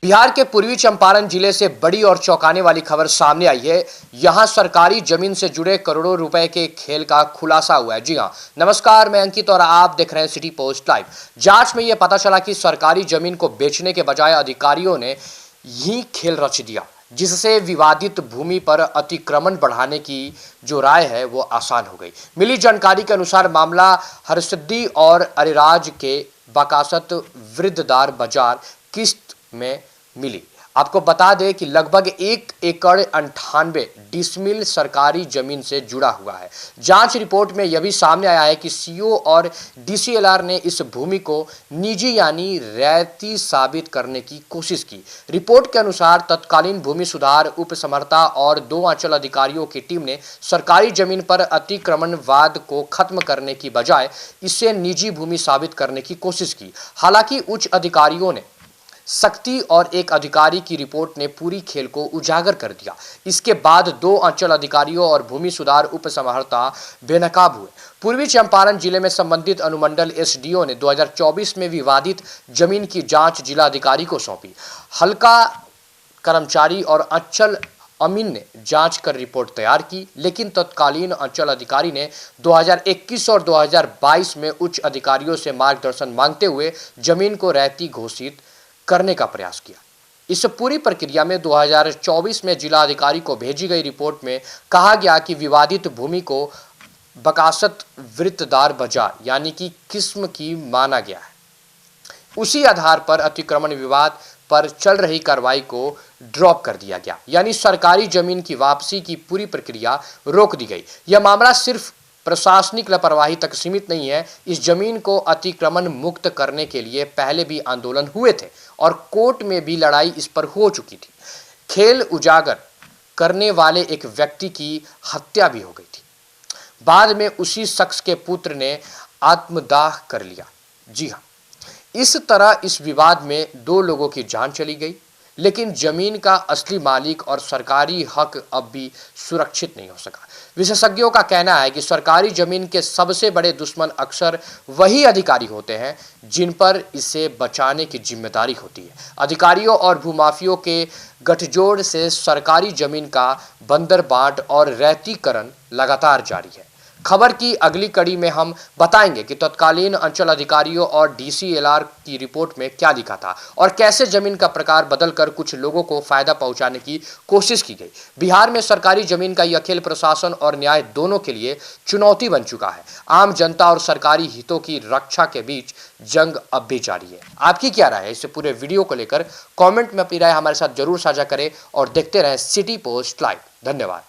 बिहार के पूर्वी चंपारण जिले से बड़ी और चौंकाने वाली खबर सामने आई है। यहां सरकारी जमीन से जुड़े करोड़ों रुपए के खेल का खुलासा हुआ है। जी हां, नमस्कार, मैं अंकित और आप देख रहे हैं सिटी पोस्ट लाइव। जांच में यह पता चला कि सरकारी जमीन को बेचने के बजाय अधिकारियों ने ही खेल रच दिया, जिससे विवादित भूमि पर अतिक्रमण बढ़ाने की जो राय है वो आसान हो गई। मिली जानकारी के अनुसार मामला हरसिद्धि और अरेराज के बाकासत वृद्धदार बाजार किस्त में मिली। आपको बता दें कि लगभग 1 एकड़ 98 डिसमिल सरकारी जमीन से जुड़ा हुआ है। जांच रिपोर्ट में यह भी सामने आया है कि सीओ और डीसीएलआर ने इस भूमि को निजी यानी रैयती साबित करने की कोशिश की। रिपोर्ट के अनुसार तत्कालीन भूमि सुधार उप समर्था और 2 अंचल अधिकारियों की टीम ने सरकारी जमीन पर अतिक्रमणवाद को खत्म करने की बजाय इसे निजी भूमि साबित करने की कोशिश की। हालांकि उच्च अधिकारियों ने सख्ती और एक अधिकारी की रिपोर्ट ने पूरी खेल को उजागर कर दिया। इसके बाद 2 अंचल अधिकारियों और भूमि सुधार उप समर्था बेनकाब हुए। पूर्वी चंपारण जिले में संबंधित अनुमंडल एसडीओ ने 2024 में विवादित जमीन की जांच जिला अधिकारी को सौंपी। हल्का कर्मचारी और अंचल अमीन ने जांच कर रिपोर्ट तैयार की, लेकिन तत्कालीन अंचल अधिकारी ने 2021 और 2022 में उच्च अधिकारियों से मार्गदर्शन मांगते हुए जमीन को रैयती घोषित करने का प्रयास किया। इस पूरी प्रक्रिया में 2024 में जिला अधिकारी को भेजी गई रिपोर्ट में कहा गया कि विवादित भूमि को बकासत वृत्तदार बाजार यानी कि किस्म की माना गया है। उसी आधार पर अतिक्रमण विवाद पर चल रही कार्रवाई को ड्रॉप कर दिया गया, यानी सरकारी जमीन की वापसी की पूरी प्रक्रिया रोक दी गई। यह मामला सिर्फ प्रशासनिक लापरवाही तक सीमित नहीं है। इस जमीन को अतिक्रमण मुक्त करने के लिए पहले भी आंदोलन हुए थे और कोर्ट में भी लड़ाई इस पर हो चुकी थी। खेल उजागर करने वाले एक व्यक्ति की हत्या भी हो गई थी। बाद में उसी शख्स के पुत्र ने आत्मदाह कर लिया। जी हाँ, इस तरह इस विवाद में 2 लोगों की जान चली गई, लेकिन जमीन का असली मालिक और सरकारी हक अब भी सुरक्षित नहीं हो सका। विशेषज्ञों का कहना है कि सरकारी जमीन के सबसे बड़े दुश्मन अक्सर वही अधिकारी होते हैं जिन पर इसे बचाने की जिम्मेदारी होती है। अधिकारियों और भूमाफियों के गठजोड़ से सरकारी जमीन का बंदरबांट और रैयतीकरण लगातार जारी है। खबर की अगली कड़ी में हम बताएंगे कि तत्कालीन अंचल अधिकारियों और डीसीएलआर की रिपोर्ट में क्या लिखा था और कैसे जमीन का प्रकार बदलकर कुछ लोगों को फायदा पहुंचाने की कोशिश की गई। बिहार में सरकारी जमीन का यह खेल प्रशासन और न्याय दोनों के लिए चुनौती बन चुका है। आम जनता और सरकारी हितों की रक्षा के बीच जंग अब भी जारी है। आपकी क्या राय है इस पूरे वीडियो को लेकर? कॉमेंट में अपनी राय हमारे साथ जरूर साझा करें और देखते रहें सिटी पोस्ट लाइव। धन्यवाद।